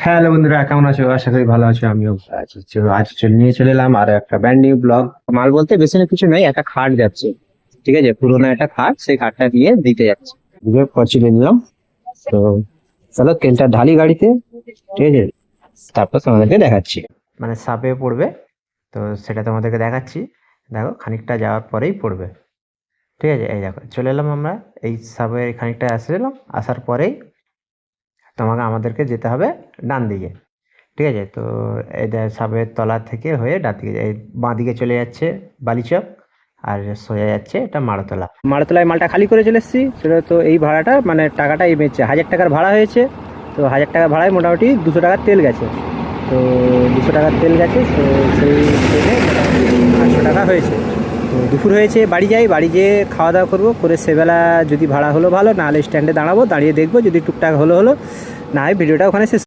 Hello বন্ধুরা, কেমন আছো? আশা করি ভালো আছো। আমিও ভালো আছি। আজ নিয়ে চলে এলাম আর একটা ব্র্যান্ড নিউ ব্লগ। মাল বলতে বেশি না কিছু নয়, একটা খাট যাচ্ছে। ঠিক আছে, পুরোনো একটা খাট, সেই খাটটা নিয়ে দিতে যাচ্ছে। দিয়ে পৌঁছে নিলাম। তো চলো তেলটা ঢালি গাড়িতে। ঠিক আছে, তারপর তোমাদেরকে দেখাচ্ছি। মানে সাপে পড়বে, তো সেটা তোমাদেরকে দেখাচ্ছি। দেখো খানিকটা যাওয়ার পরেই পড়বে। ঠিক আছে, এই দেখো চলে এলাম আমরা। এই সাপের খানিকটা আসলাম, আসার পরেই আমাদেরকে যেতে হবে ডান দিকে। ঠিক আছে, তো এই সাবের তলা থেকে হয়ে ডান দিকে এই বাঁ দিকে চলে যাচ্ছে বালিচক, আর সোজা যাচ্ছে এটা মাড়তলা। মাড়তলায় মালটা খালি করে চলে এসেছি। সেটা তো এই ভাড়াটা মানে টাকাটা এই বেচছে 1000 টাকার ভাড়া হয়েছে। তো 1000 টাকা ভাড়ায় মোটামুটি 200 টাকার তেল গেছে। তো 200 টাকার তেল গেছে, তো সেই তেলে মোটামুটি 800 টাকা হয়েছে। তো দুপুর হয়েছে, বাড়ি যাই, বাড়ি যেয়ে খাওয়া দাওয়া করবো, করে সেবেলা যদি ভাড়া হলো ভালো, নাহলে স্ট্যান্ডে দাঁড়াবো, দাঁড়িয়ে দেখবো, যদি টুকটাক হলো, না হয় ভিডিওটা ওখানে শেষ।